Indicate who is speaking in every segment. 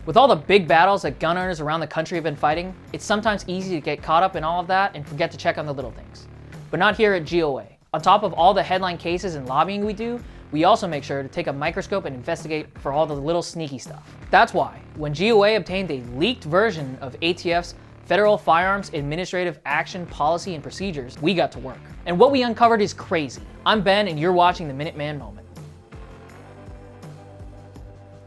Speaker 1: With all the big battles that gun owners around the country have been fighting, it's sometimes easy to get caught up in all of that and forget to check on the little things. But not here at GOA. On top of all the headline cases and lobbying we do, we also make sure to take a microscope and investigate for all the little sneaky stuff. That's why, when GOA obtained a leaked version of ATF's Federal Firearms Administrative Action Policy and Procedures, we got to work. And what we uncovered is crazy. I'm Ben, and you're watching the Minuteman Moment.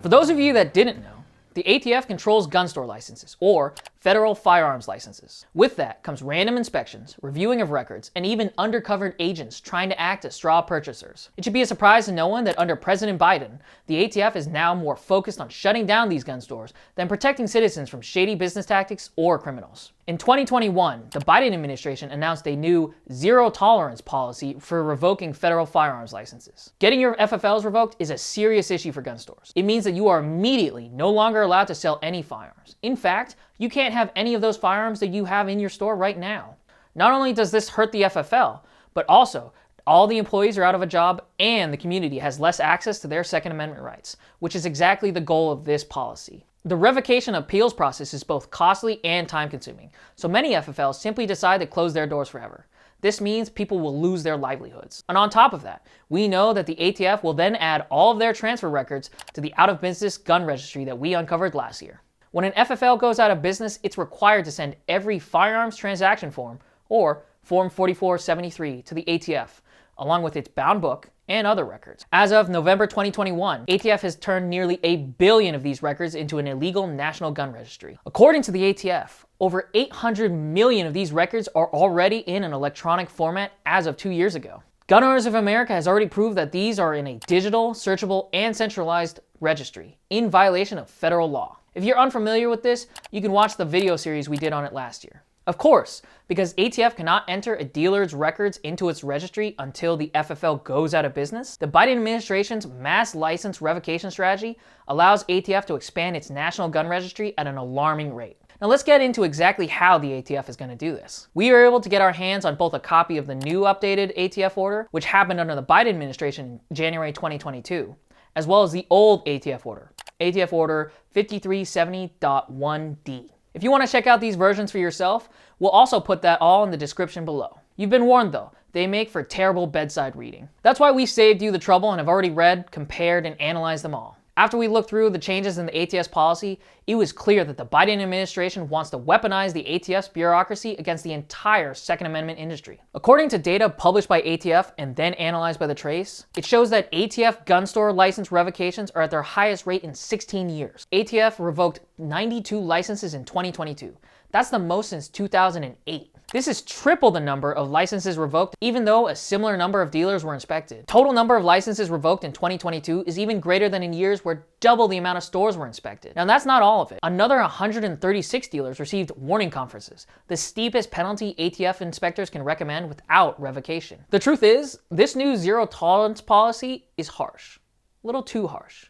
Speaker 1: For those of you that didn't know, the ATF controls gun store licenses, or federal firearms licenses. With that comes random inspections, reviewing of records, and even undercover agents trying to act as straw purchasers. It should be a surprise to no one that under President Biden, the ATF is now more focused on shutting down these gun stores than protecting citizens from shady business tactics or criminals. In 2021, the Biden administration announced a new zero-tolerance policy for revoking federal firearms licenses. Getting your FFLs revoked is a serious issue for gun stores. It means that you are immediately no longer allowed to sell any firearms. In fact, you can't have any of those firearms that you have in your store right now. Not only does this hurt the FFL, but also all the employees are out of a job and the community has less access to their Second Amendment rights, which is exactly the goal of this policy. The revocation appeals process is both costly and time-consuming, so many FFLs simply decide to close their doors forever. This means people will lose their livelihoods. And on top of that, we know that the ATF will then add all of their transfer records to the out-of-business gun registry that we uncovered last year. When an FFL goes out of business, it's required to send every firearms transaction form, or Form 4473, to the ATF, along with its bound book and other records. As of November 2021, ATF has turned nearly 1 billion of these records into an illegal national gun registry. According to the ATF, over 800 million of these records are already in an electronic format as of 2 years ago. Gun Owners of America has already proved that these are in a digital, searchable, and centralized registry, in violation of federal law. If you're unfamiliar with this, you can watch the video series we did on it last year. Of course, because ATF cannot enter a dealer's records into its registry until the FFL goes out of business, the Biden administration's mass license revocation strategy allows ATF to expand its national gun registry at an alarming rate. Now let's get into exactly how the ATF is going to do this. We were able to get our hands on both a copy of the new updated ATF order, which happened under the Biden administration in January 2022, as well as the old ATF order, ATF order 5370.1D. If you want to check out these versions for yourself, we'll also put that all in the description below. You've been warned though, they make for terrible bedside reading. That's why we saved you the trouble and have already read, compared, and analyzed them all. After we looked through the changes in the ATF's policy, it was clear that the Biden administration wants to weaponize the ATF's bureaucracy against the entire Second Amendment industry. According to data published by ATF and then analyzed by the Trace, it shows that ATF gun store license revocations are at their highest rate in 16 years. ATF revoked 92 licenses in 2022. That's the most since 2008. This is triple the number of licenses revoked, even though a similar number of dealers were inspected. Total number of licenses revoked in 2022 is even greater than in years where double the amount of stores were inspected. Now that's not all of it. Another 136 dealers received warning conferences, the steepest penalty ATF inspectors can recommend without revocation. The truth is, this new zero tolerance policy is harsh. A little too harsh.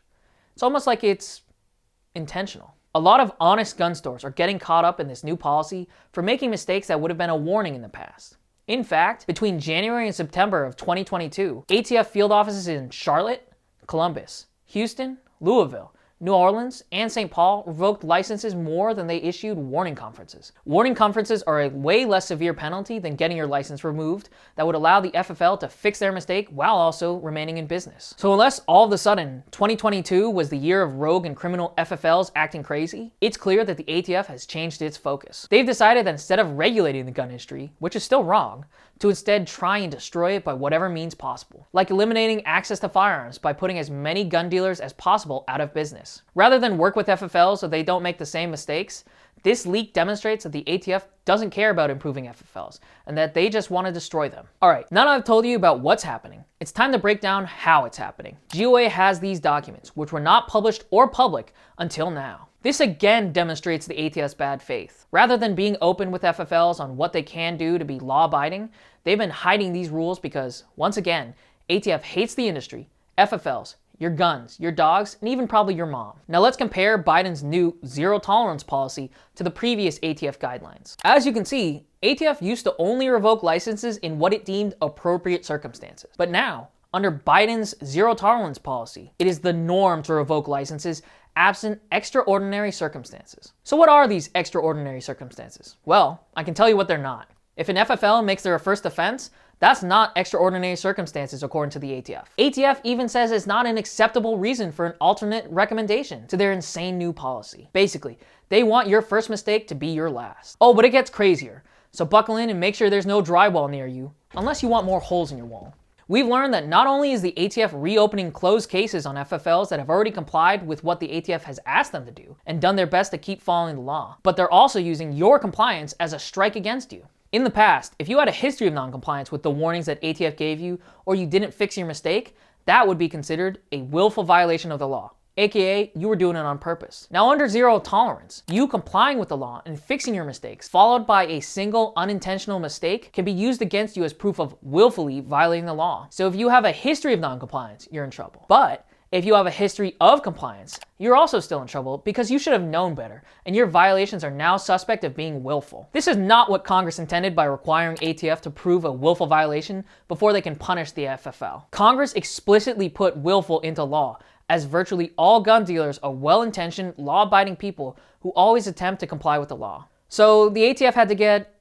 Speaker 1: It's almost like it's intentional. A lot of honest gun stores are getting caught up in this new policy for making mistakes that would have been a warning in the past. In fact, between January and September of 2022, ATF field offices in Charlotte, Columbus, Houston, Louisville, New Orleans, and St. Paul revoked licenses more than they issued warning conferences. Warning conferences are a way less severe penalty than getting your license removed that would allow the FFL to fix their mistake while also remaining in business. So unless all of a sudden 2022 was the year of rogue and criminal FFLs acting crazy, it's clear that the ATF has changed its focus. They've decided that instead of regulating the gun industry, which is still wrong, to instead try and destroy it by whatever means possible, like eliminating access to firearms by putting as many gun dealers as possible out of business. Rather than work with FFLs so they don't make the same mistakes, this leak demonstrates that the ATF doesn't care about improving FFLs and that they just want to destroy them. Alright, now that I've told you about what's happening, it's time to break down how it's happening. GOA has these documents, which were not published or public until now. This again demonstrates the ATF's bad faith. Rather than being open with FFLs on what they can do to be law-abiding, they've been hiding these rules because, once again, ATF hates the industry, FFLs, your guns, your dogs, and even probably your mom. Now let's compare Biden's new zero tolerance policy to the previous ATF guidelines. As you can see, ATF used to only revoke licenses in what it deemed appropriate circumstances. But now, under Biden's zero tolerance policy, it is the norm to revoke licenses absent extraordinary circumstances. So what are these extraordinary circumstances? Well, I can tell you what they're not. If an FFL makes their first offense, that's not extraordinary circumstances according to the ATF. ATF even says it's not an acceptable reason for an alternate recommendation to their insane new policy. Basically, they want your first mistake to be your last. Oh, but it gets crazier. So buckle in and make sure there's no drywall near you, unless you want more holes in your wall. We've learned that not only is the ATF reopening closed cases on FFLs that have already complied with what the ATF has asked them to do and done their best to keep following the law, but they're also using your compliance as a strike against you. In the past, if you had a history of non-compliance with the warnings that ATF gave you, or you didn't fix your mistake, that would be considered a willful violation of the law, aka you were doing it on purpose. Now under zero tolerance, you complying with the law and fixing your mistakes, followed by a single unintentional mistake, can be used against you as proof of willfully violating the law. So if you have a history of non-compliance, you're in trouble. But if you have a history of compliance, you're also still in trouble because you should have known better, and your violations are now suspect of being willful. This is not what Congress intended by requiring ATF to prove a willful violation before they can punish the FFL. Congress explicitly put willful into law, as virtually all gun dealers are well-intentioned, law-abiding people who always attempt to comply with the law. So the ATF had to get,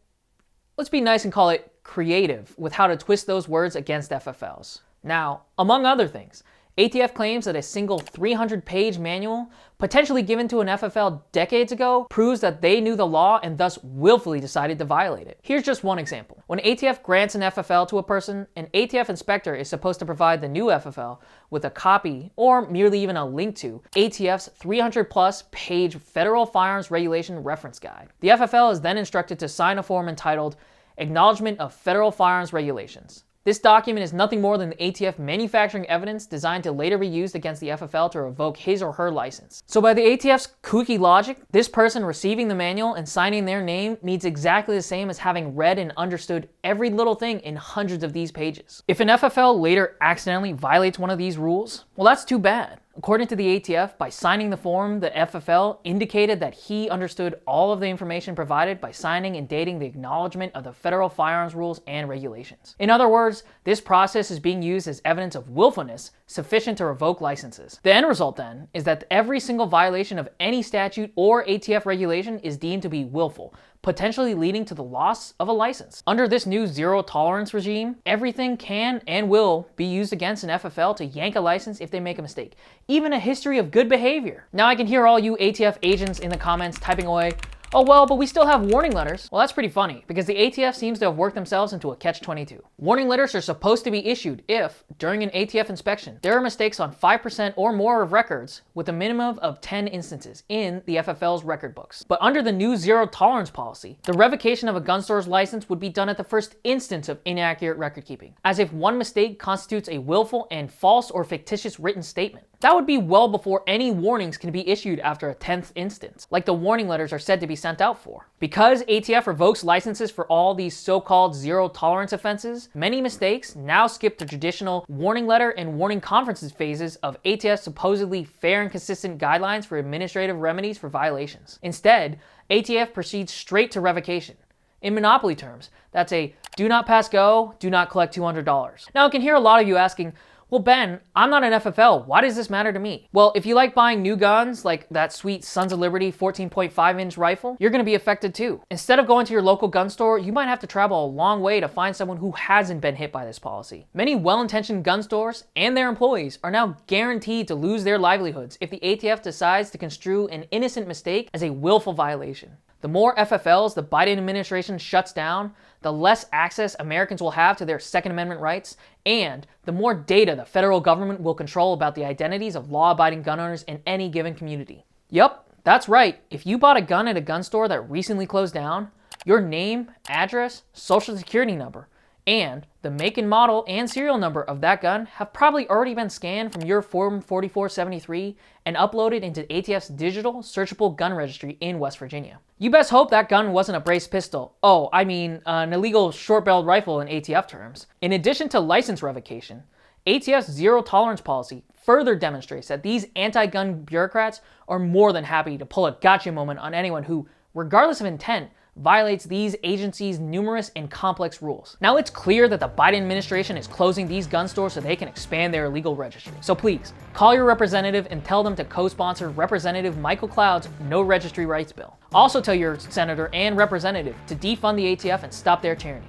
Speaker 1: let's be nice and call it creative with how to twist those words against FFLs. Now, among other things, ATF claims that a single 300-page manual, potentially given to an FFL decades ago, proves that they knew the law and thus willfully decided to violate it. Here's just one example. When ATF grants an FFL to a person, an ATF inspector is supposed to provide the new FFL with a copy, or merely even a link to, ATF's 300-plus page Federal Firearms Regulation Reference Guide. The FFL is then instructed to sign a form entitled Acknowledgement of Federal Firearms Regulations. This document is nothing more than the ATF manufacturing evidence designed to later be used against the FFL to revoke his or her license. So by the ATF's kooky logic, this person receiving the manual and signing their name means exactly the same as having read and understood every little thing in hundreds of these pages. If an FFL later accidentally violates one of these rules, well, that's too bad. According to the ATF, by signing the form, the FFL indicated that he understood all of the information provided by signing and dating the acknowledgement of the federal firearms rules and regulations. In other words, this process is being used as evidence of willfulness sufficient to revoke licenses. The end result then is that every single violation of any statute or ATF regulation is deemed to be willful, potentially leading to the loss of a license. Under this new zero tolerance regime, everything can and will be used against an FFL to yank a license if they make a mistake, even a history of good behavior. Now I can hear all you ATF agents in the comments typing away, oh well, but we still have warning letters. Well, that's pretty funny, because the ATF seems to have worked themselves into a catch-22. Warning letters are supposed to be issued if, during an ATF inspection, there are mistakes on 5% or more of records with a minimum of 10 instances in the FFL's record books. But under the new zero tolerance policy, the revocation of a gun store's license would be done at the first instance of inaccurate record keeping, as if one mistake constitutes a willful and false or fictitious written statement. That would be well before any warnings can be issued after a 10th instance, like the warning letters are said to be sent out for. Because ATF revokes licenses for all these so-called zero tolerance offenses, many mistakes now skip the traditional warning letter and warning conferences phases of ATF's supposedly fair and consistent guidelines for administrative remedies for violations. Instead, ATF proceeds straight to revocation. In monopoly terms, that's a do not pass go, do not collect $200. Now I can hear a lot of you asking, well, Ben, I'm not an FFL. Why does this matter to me? Well, if you like buying new guns, like that sweet Sons of Liberty 14.5-inch rifle, you're going to be affected too. Instead of going to your local gun store, you might have to travel a long way to find someone who hasn't been hit by this policy. Many well-intentioned gun stores and their employees are now guaranteed to lose their livelihoods if the ATF decides to construe an innocent mistake as a willful violation. The more FFLs the Biden administration shuts down, the less access Americans will have to their Second Amendment rights, and the more data the federal government will control about the identities of law-abiding gun owners in any given community. Yup, that's right. If you bought a gun at a gun store that recently closed down, your name, address, social security number, and the make and model and serial number of that gun have probably already been scanned from your Form 4473 and uploaded into ATF's digital searchable gun registry in West Virginia. You best hope that gun wasn't a braced pistol. Oh, I mean, an illegal short-barreled rifle in ATF terms. In addition to license revocation, ATF's zero tolerance policy further demonstrates that these anti-gun bureaucrats are more than happy to pull a gotcha moment on anyone who, regardless of intent, violates these agencies' numerous and complex rules. Now it's clear that the Biden administration is closing these gun stores so they can expand their illegal registry. So please, call your representative and tell them to co-sponsor Representative Michael Cloud's No Registry Rights bill. Also tell your senator and representative to defund the ATF and stop their tyranny.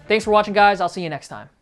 Speaker 1: Thanks for watching, guys. I'll see you next time.